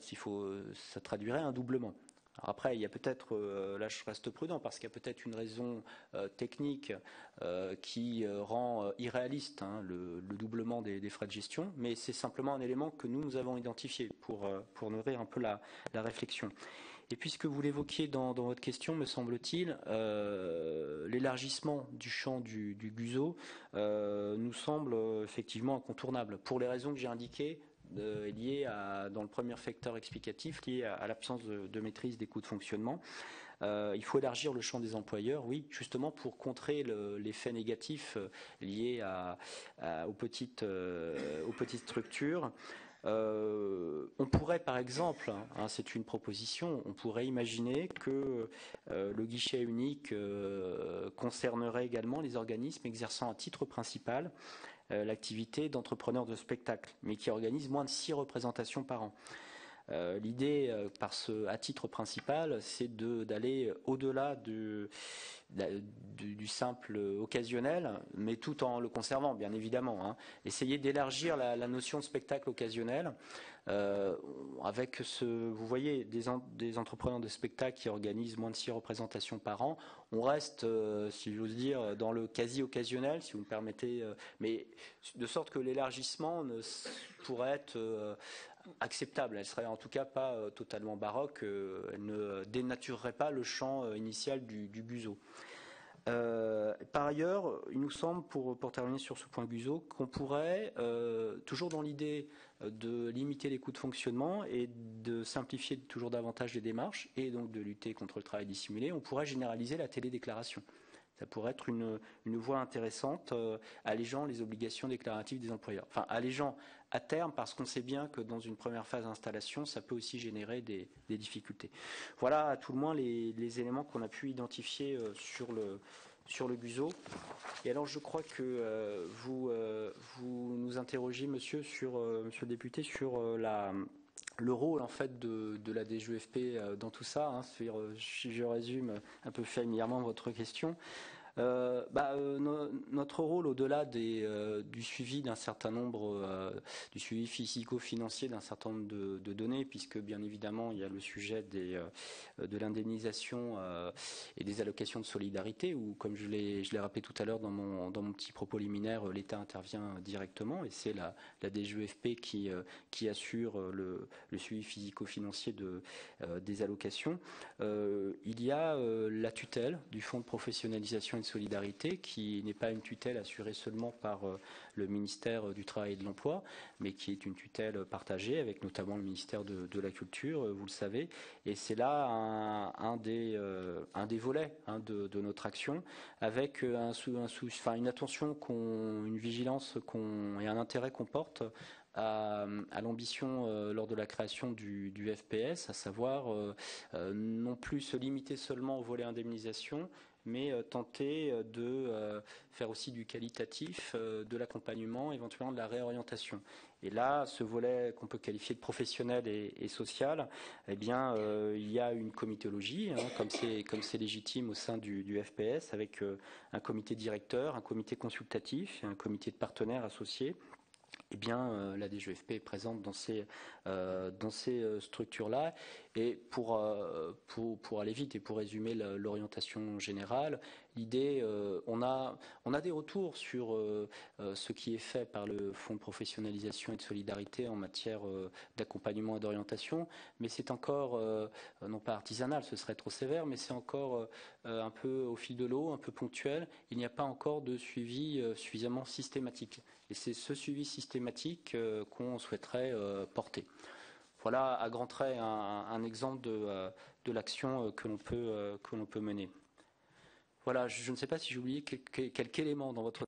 Speaker 3: traduirait un doublement. Alors après, il y a peut-être, là je reste prudent, parce qu'il y a peut-être une raison technique qui rend irréaliste le doublement des frais de gestion, mais c'est simplement un élément que nous avons identifié pour nourrir un peu la réflexion. Et puisque vous l'évoquiez dans votre question, me semble-t-il, l'élargissement du champ du GUSO nous semble effectivement incontournable, pour les raisons que j'ai indiquées, liées dans le premier facteur explicatif, lié à l'absence de maîtrise des coûts de fonctionnement. Il faut élargir le champ des employeurs, oui, justement pour contrer l'effet négatif lié aux petites structures. On pourrait par exemple, c'est une proposition, on pourrait imaginer que le guichet unique concernerait également les organismes exerçant à titre principal l'activité d'entrepreneurs de spectacle, mais qui organisent moins de 6 représentations par an. L'idée, à titre principal, c'est d'aller au-delà du simple occasionnel, mais tout en le conservant, bien évidemment. Essayer d'élargir la notion de spectacle occasionnel, avec vous voyez, des entrepreneurs de spectacle qui organisent moins de 6 représentations par an. On reste, si j'ose dire, dans le quasi-occasionnel, si vous me permettez, mais de sorte que l'élargissement pourrait être acceptable. Elle serait en tout cas pas totalement baroque. Elle ne dénaturerait pas le champ initial du GUSO. Par ailleurs, il nous semble, pour terminer sur ce point GUSO, qu'on pourrait, toujours dans l'idée de limiter les coûts de fonctionnement et de simplifier toujours davantage les démarches et donc de lutter contre le travail dissimulé, on pourrait généraliser la télédéclaration. Ça pourrait être une voie intéressante, allégeant les obligations déclaratives des employeurs. Enfin, allégeant à terme, parce qu'on sait bien que dans une première phase d'installation, ça peut aussi générer des difficultés. Voilà à tout le moins les éléments qu'on a pu identifier sur le GUSO. Et alors, je crois que vous nous interrogez, monsieur le député, sur le rôle en fait de la DGEFP dans tout ça. Hein. Si je résume un peu familièrement votre question. Notre rôle, au-delà du suivi d'un certain nombre, du suivi physico-financier d'un certain nombre de données, puisque bien évidemment il y a le sujet de l'indemnisation et des allocations de solidarité, où, comme je l'ai rappelé tout à l'heure dans mon petit propos liminaire, l'État intervient directement, et c'est la DGEFP qui assure le suivi physico-financier des allocations. Il y a la tutelle du Fonds de professionnalisation et de solidarité, qui n'est pas une tutelle assurée seulement par le ministère du Travail et de l'Emploi, mais qui est une tutelle partagée avec notamment le ministère de la Culture, vous le savez. Et c'est là un des volets de notre action, avec une attention, une vigilance et un intérêt qu'on porte à l'ambition lors de la création du FPS, à savoir non plus se limiter seulement au volet indemnisation, mais tenter de faire aussi du qualitatif, de l'accompagnement, éventuellement de la réorientation. Et là, ce volet qu'on peut qualifier de professionnel et social, eh bien, il y a une comitologie, comme c'est légitime au sein du FPS, avec un comité directeur, un comité consultatif, un comité de partenaires associés. Eh bien, la DGEFP est présente dans ces structures-là. Et pour aller vite et pour résumer l'orientation générale, l'idée, on a des retours sur ce qui est fait par le Fonds de professionnalisation et de solidarité en matière d'accompagnement et d'orientation, mais c'est encore, non pas artisanal, ce serait trop sévère, mais c'est encore un peu au fil de l'eau, un peu ponctuel. Il n'y a pas encore de suivi suffisamment systématique. Et c'est ce suivi systématique qu'on souhaiterait porter. Voilà à grands traits un exemple de l'action que l'on peut mener. Voilà, je ne sais pas si j'ai oublié quelques éléments dans votre...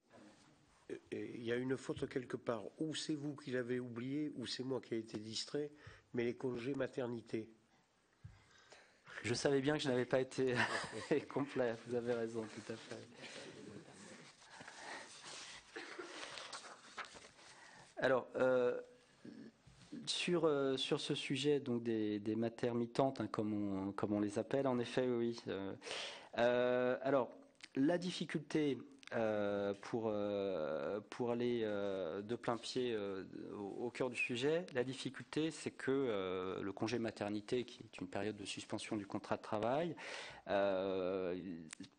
Speaker 1: Il y a une faute quelque part. Ou c'est vous qui l'avez oublié, ou c'est moi qui ai été distrait, mais les congés maternité.
Speaker 3: Je savais bien que je n'avais pas été complet, vous avez raison, tout à fait. Alors, sur ce sujet donc des maternitantes, comme on les appelle, en effet, oui. Alors, la difficulté pour aller de plein pied au cœur du sujet, la difficulté, c'est que le congé maternité, qui est une période de suspension du contrat de travail,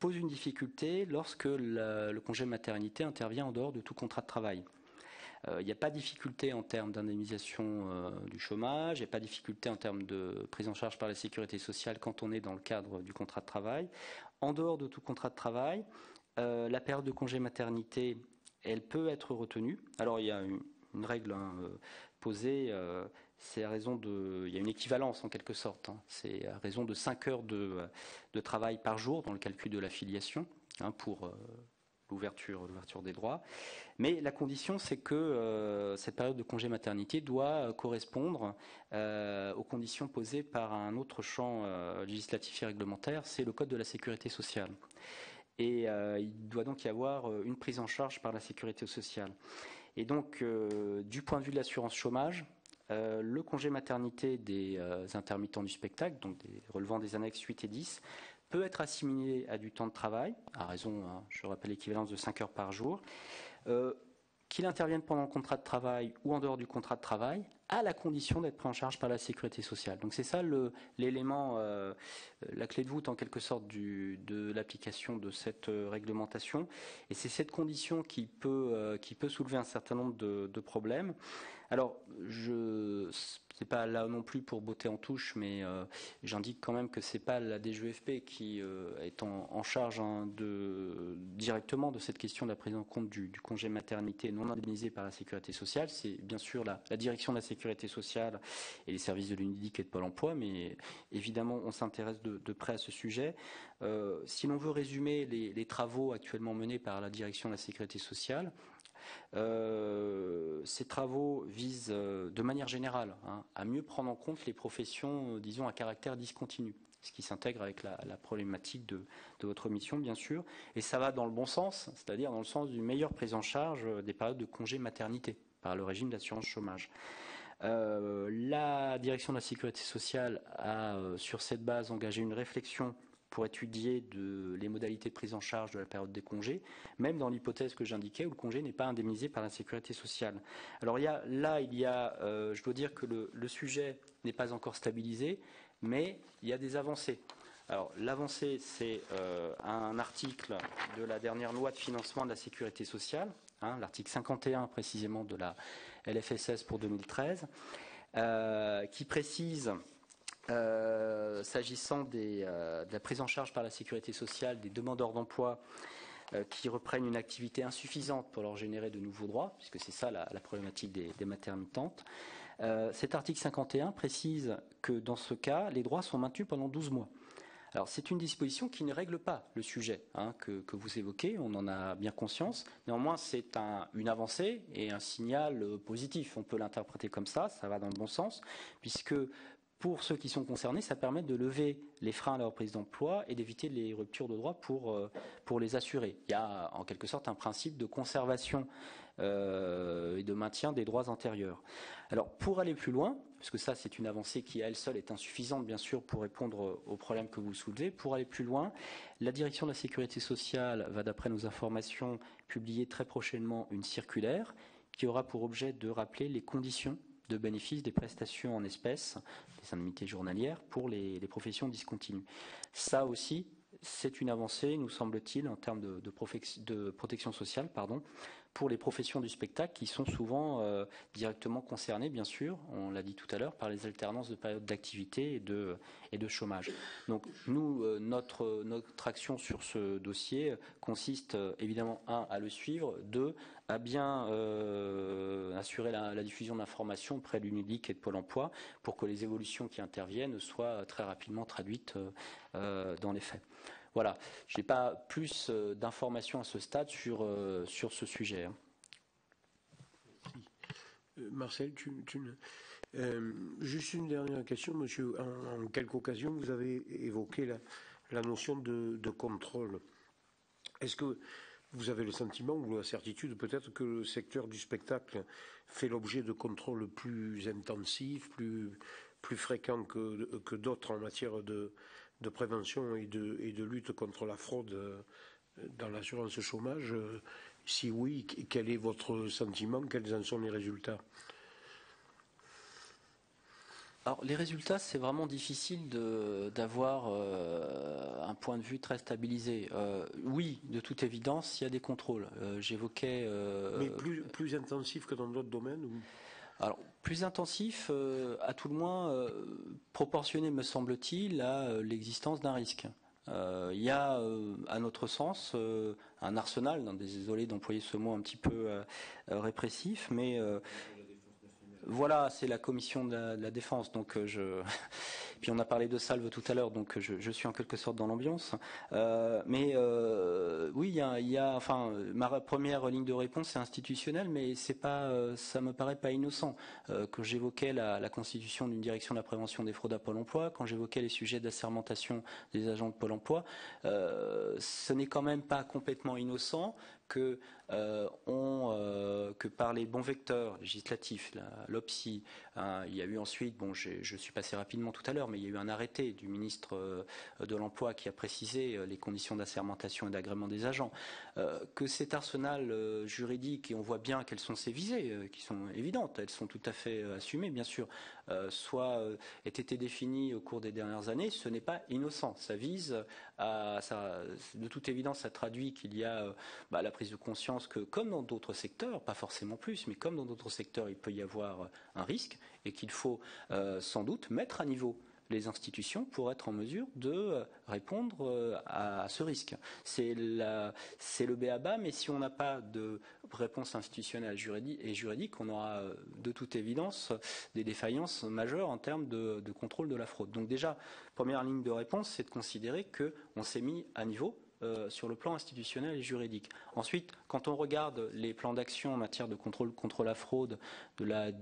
Speaker 3: pose une difficulté lorsque le congé maternité intervient en dehors de tout contrat de travail. Il n'y a pas de difficulté en termes d'indemnisation du chômage, il n'y a pas de difficulté en termes de prise en charge par la sécurité sociale quand on est dans le cadre du contrat de travail. En dehors de tout contrat de travail, la période de congé maternité, elle peut être retenue. Alors il y a une règle posée, c'est à raison il y a une équivalence en quelque sorte. C'est à raison de 5 heures de travail par jour dans le calcul de la filiation pour l'ouverture des droits. Mais la condition, c'est que cette période de congé maternité doit correspondre aux conditions posées par un autre champ législatif et réglementaire, c'est le Code de la sécurité sociale. Et il doit donc y avoir une prise en charge par la sécurité sociale. Et donc, du point de vue de l'assurance chômage, le congé maternité des intermittents du spectacle, donc relevant des annexes 8 et 10, peut être assimilé à du temps de travail, à raison, je rappelle l'équivalence de 5 heures par jour, qu'il intervienne pendant le contrat de travail ou en dehors du contrat de travail, à la condition d'être pris en charge par la sécurité sociale. Donc c'est ça l'élément, la clé de voûte en quelque sorte de l'application de cette réglementation. Et c'est cette condition qui peut soulever un certain nombre de problèmes. Alors, c'est pas là non plus pour botter en touche, mais j'indique quand même que c'est pas la DGEFP qui est en charge directement de cette question de la prise en compte du congé maternité non indemnisé par la sécurité sociale. C'est bien sûr la direction de la sécurité sécurité sociale et les services de l'UNEDIC et de Pôle emploi, mais évidemment, on s'intéresse de près à ce sujet. Si l'on veut résumer les travaux actuellement menés par la direction de la sécurité sociale, ces travaux visent de manière générale à mieux prendre en compte les professions, disons, à caractère discontinu, ce qui s'intègre avec la problématique de votre mission, bien sûr. Et ça va dans le bon sens, c'est-à-dire dans le sens d'une meilleure prise en charge des périodes de congé maternité par le régime d'assurance chômage. La direction de la sécurité sociale a, sur cette base, engagé une réflexion pour étudier les modalités de prise en charge de la période des congés, même dans l'hypothèse que j'indiquais où le congé n'est pas indemnisé par la sécurité sociale. Alors je dois dire que le sujet n'est pas encore stabilisé, mais il y a des avancées. Alors l'avancée, c'est un article de la dernière loi de financement de la sécurité sociale, l'article 51 précisément de la LFSS pour 2013, qui précise, s'agissant de la prise en charge par la sécurité sociale des demandeurs d'emploi qui reprennent une activité insuffisante pour leur générer de nouveaux droits, puisque c'est ça la problématique des maternitantes. Cet article 51 précise que dans ce cas, les droits sont maintenus pendant 12 mois. Alors c'est une disposition qui ne règle pas le sujet que vous évoquez, on en a bien conscience. Néanmoins, c'est une avancée et un signal positif. On peut l'interpréter comme ça va dans le bon sens, puisque pour ceux qui sont concernés, ça permet de lever les freins à la reprise d'emploi et d'éviter les ruptures de droits pour les assurés. Il y a en quelque sorte un principe de conservation et de maintien des droits antérieurs. Alors pour aller plus loin, parce que ça c'est une avancée qui à elle seule est insuffisante bien sûr pour répondre aux problèmes que vous soulevez, pour aller plus loin, la direction de la sécurité sociale va d'après nos informations publier très prochainement une circulaire qui aura pour objet de rappeler les conditions de bénéfice des prestations en espèces, des indemnités journalières pour les professions discontinues. Ça aussi, c'est une avancée, nous semble-t-il, en termes de protection sociale, pour les professions du spectacle qui sont souvent directement concernées, bien sûr, on l'a dit tout à l'heure, par les alternances de périodes d'activité et de chômage. Donc nous, notre action sur ce dossier consiste évidemment, à le suivre, 2, à bien assurer la diffusion d'informations auprès de l'UNEDIC et de Pôle emploi pour que les évolutions qui interviennent soient très rapidement traduites dans les faits. Voilà, je n'ai pas plus d'informations à ce stade sur ce sujet.
Speaker 1: Marcel, juste une dernière question, monsieur. En quelques occasions, vous avez évoqué la notion de contrôle. Est-ce que vous avez le sentiment ou la certitude peut-être que le secteur du spectacle fait l'objet de contrôles plus intensifs, plus fréquents que d'autres en matière de prévention et de lutte contre la fraude dans l'assurance chômage? Si oui, quel est votre sentiment? Quels en sont les résultats?
Speaker 3: Alors les résultats, c'est vraiment difficile d'avoir un point de vue très stabilisé. Oui, de toute évidence, il y a des contrôles. J'évoquais...
Speaker 1: Mais plus intensifs que dans d'autres domaines ou...
Speaker 3: Alors, plus intensif, à tout le moins proportionné, me semble-t-il, à l'existence d'un risque. Il y a, à notre sens, un arsenal, désolé d'employer ce mot un petit peu répressif, mais voilà, c'est la commission de la défense, donc puis on a parlé de Salve tout à l'heure, donc je suis en quelque sorte dans l'ambiance. Mais oui, il y a, enfin, ma première ligne de réponse est institutionnelle, mais c'est pas, ça me paraît pas innocent. Quand j'évoquais la constitution d'une direction de la prévention des fraudes à Pôle emploi, quand j'évoquais les sujets d'assermentation des agents de Pôle emploi, ce n'est quand même pas complètement innocent que par les bons vecteurs législatifs, l'OPSI, il y a eu ensuite, bon, je suis passé rapidement tout à l'heure, mais il y a eu un arrêté du ministre de l'Emploi qui a précisé les conditions d'assermentation et d'agrément des agents, que cet arsenal juridique, et on voit bien quelles sont ces visées, qui sont évidentes, elles sont tout à fait assumées, bien sûr, ait été défini au cours des dernières années, ce n'est pas innocent. Ça vise de toute évidence, ça traduit qu'il y a la prise de conscience que, comme dans d'autres secteurs, pas forcément plus, mais comme dans d'autres secteurs, il peut y avoir un risque et qu'il faut sans doute mettre à niveau les institutions pour être en mesure de répondre à ce risque. C'est le b.a.-ba, mais si on n'a pas de réponse institutionnelle et juridique, on aura de toute évidence des défaillances majeures en termes de contrôle de la fraude. Donc déjà, première ligne de réponse, c'est de considérer qu'on s'est mis à niveau sur le plan institutionnel et juridique. Ensuite, quand on regarde les plans d'action en matière de contrôle contre la fraude de la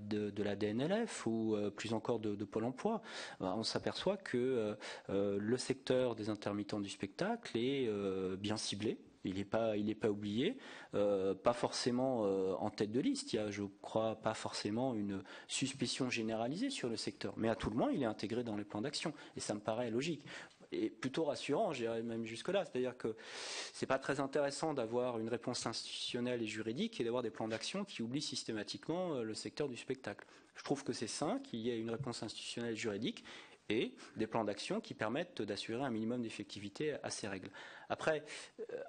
Speaker 3: DNLF ou plus encore de Pôle emploi, on s'aperçoit que le secteur des intermittents du spectacle est bien ciblé. Il n'est pas oublié, pas forcément en tête de liste. Il y a, je crois, pas forcément une suspicion généralisée sur le secteur, mais à tout le moins, il est intégré dans les plans d'action, et ça me paraît logique. Et plutôt rassurant, j'irais même jusque-là. C'est-à-dire que c'est pas très intéressant d'avoir une réponse institutionnelle et juridique et d'avoir des plans d'action qui oublient systématiquement le secteur du spectacle. Je trouve que c'est sain qu'il y ait une réponse institutionnelle et juridique et des plans d'action qui permettent d'assurer un minimum d'effectivité à ces règles. Après,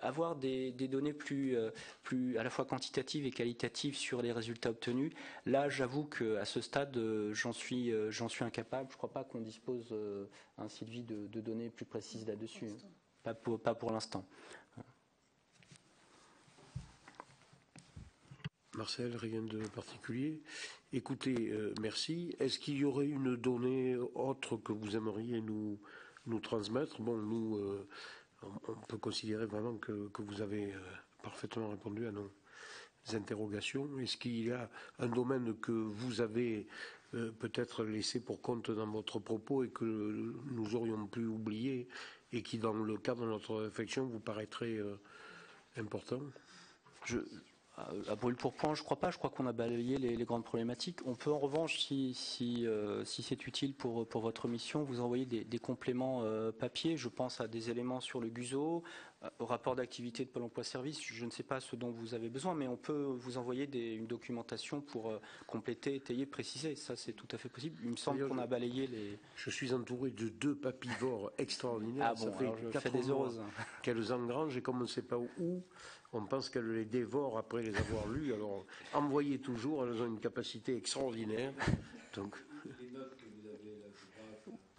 Speaker 3: avoir des données plus à la fois quantitatives et qualitatives sur les résultats obtenus, là, j'avoue qu'à ce stade, j'en suis incapable. Je ne crois pas qu'on dispose, Sylvie, de données plus précises là-dessus. Pas pour l'instant.
Speaker 1: Marcel, rien de particulier. Écoutez, merci. Est-ce qu'il y aurait une donnée autre que vous aimeriez nous transmettre? Bon, nous, on peut considérer vraiment que vous avez parfaitement répondu à nos interrogations. Est-ce qu'il y a un domaine que vous avez peut-être laissé pour compte dans votre propos et que nous aurions pu oublier et qui, dans le cadre de notre réflexion, vous paraîtrait important?
Speaker 3: À brûle pour point, je crois pas. Je crois qu'on a balayé les grandes problématiques. On peut en revanche, si c'est utile pour votre mission, vous envoyer des compléments papier. Je pense à des éléments sur le GUSO, au rapport d'activité de Pôle emploi service. Je ne sais pas ce dont vous avez besoin, mais on peut vous envoyer une documentation pour compléter, étayer, préciser. Ça, c'est tout à fait possible. Il me semble qu'on a balayé les...
Speaker 1: Je suis entouré de 2 papivores extraordinaires.
Speaker 3: Ah bon,
Speaker 1: ça fait
Speaker 3: alors je
Speaker 1: 4
Speaker 3: fais des heureuses.
Speaker 1: Qu'elles engrangent et comme on ne sait pas où, on pense qu'elles les dévorent après les avoir lues. Alors, envoyez toujours, elles ont une capacité extraordinaire. Donc...
Speaker 2: Les notes que vous avez là,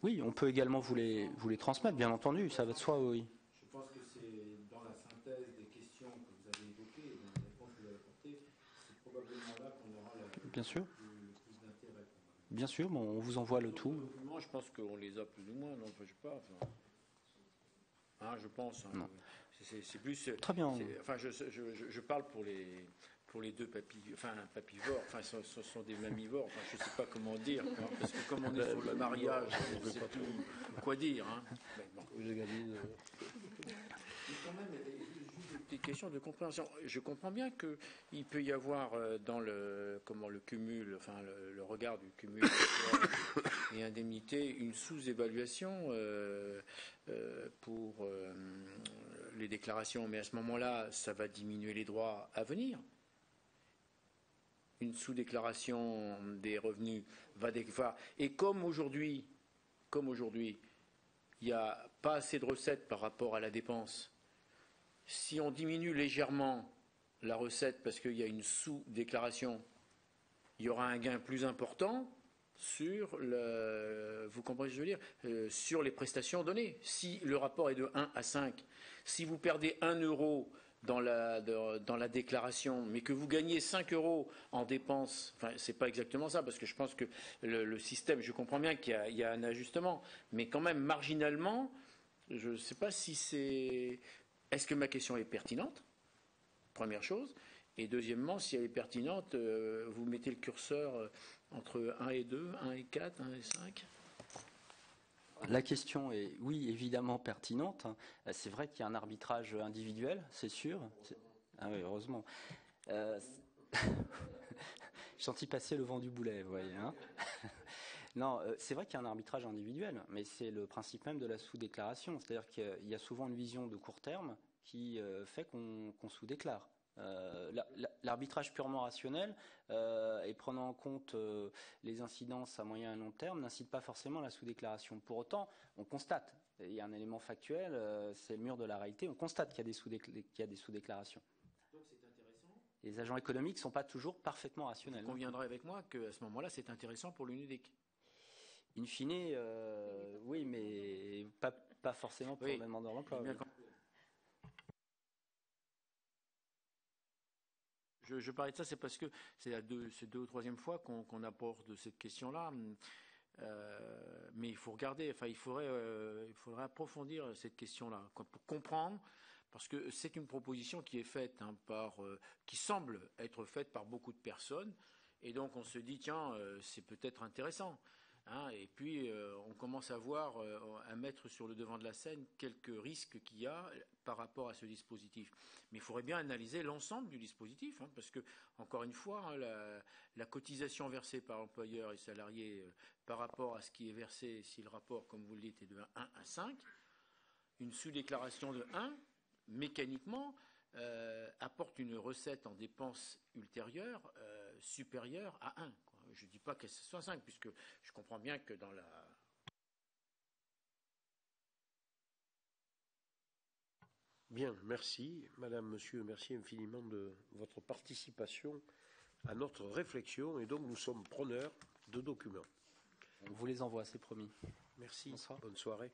Speaker 3: oui, on peut également vous les transmettre, bien entendu, ça va de soi, oui.
Speaker 2: Je pense que c'est dans la synthèse des questions que vous avez évoquées et dans les réponses que vous avez apportées, c'est probablement là qu'on aura
Speaker 3: bien sûr.
Speaker 2: plus d'intérêt.
Speaker 3: Bien sûr, bon, on vous envoie le tout.
Speaker 2: Moi, je pense qu'on les a plus ou moins, non, je sais pas. Enfin, je pense. Hein, c'est plus.
Speaker 3: Très bien.
Speaker 2: Enfin, je parle pour les 2 papivores. Enfin, ce sont des mammivores. Enfin, je ne sais pas comment dire, hein, parce que comme on est sur le mariage, je ne sais plus quoi dire. Hein. Mais bon. Quand même, juste une petite question de compréhension. Je comprends bien qu'il peut y avoir dans le cumul, enfin le regard du cumul et indemnité, une sous-évaluation pour les déclarations, mais à ce moment-là, ça va diminuer les droits à venir. Une sous-déclaration des revenus et comme aujourd'hui, il n'y a pas assez de recettes par rapport à la dépense. Si on diminue légèrement la recette parce qu'il y a une sous-déclaration, il y aura un gain plus important sur vous comprenez ce que je veux dire, sur les prestations données. Si le rapport est de 1 à 5, si vous perdez 1 euro dans la déclaration, mais que vous gagnez 5 euros en dépenses, enfin, c'est pas exactement ça, parce que je pense que le système, je comprends bien qu'il y a un ajustement, mais quand même, marginalement, je ne sais pas si c'est... Est-ce que ma question est pertinente? Première chose. Et deuxièmement, si elle est pertinente, vous mettez le curseur entre 1 et 2, 1 et 4, 1 et 5?
Speaker 3: La question est, oui, évidemment pertinente. C'est vrai qu'il y a un arbitrage individuel, c'est sûr. Ah oui, heureusement. J'ai senti passer le vent du boulet, vous voyez. Hein. Non, c'est vrai qu'il y a un arbitrage individuel, mais c'est le principe même de la sous-déclaration. C'est-à-dire qu'il y a souvent une vision de court terme qui fait qu'on sous-déclare. L'arbitrage purement rationnel et prenant en compte les incidences à moyen et long terme n'incite pas forcément à la sous-déclaration. Pour autant, on constate, il y a un élément factuel, c'est le mur de la réalité, on constate qu'il y a des sous-déclarations.
Speaker 2: Donc c'est intéressant.
Speaker 3: Les agents économiques ne sont pas toujours parfaitement rationnels.
Speaker 2: Vous conviendrez avec moi qu'à ce moment-là, c'est intéressant pour l'UNEDIC.
Speaker 3: In fine, oui, mais pas forcément pour le demandeur d'emploi. Oui.
Speaker 2: Je parlais de ça, c'est parce que c'est deux ou troisième fois qu'on aborde cette question-là. Mais il faut regarder, enfin, il faudrait approfondir cette question-là pour comprendre, parce que c'est une proposition qui est faite qui semble être faite par beaucoup de personnes, et donc on se dit tiens, c'est peut-être intéressant. Et puis on commence à mettre sur le devant de la scène quelques risques qu'il y a par rapport à ce dispositif. Mais il faudrait bien analyser l'ensemble du dispositif, parce que, encore une fois, la cotisation versée par l'employeur et salarié par rapport à ce qui est versé, si le rapport, comme vous le dites, est de 1 à 5, une sous-déclaration de 1, mécaniquement, apporte une recette en dépenses ultérieures supérieure à 1. Je ne dis pas que ce soit 5, puisque je comprends bien que dans la...
Speaker 1: Bien, merci. Madame, Monsieur, merci infiniment de votre participation à notre réflexion. Et donc, nous sommes preneurs de documents.
Speaker 3: On vous les envoie, c'est promis.
Speaker 1: Merci.
Speaker 3: Bonsoir.
Speaker 1: Bonne soirée.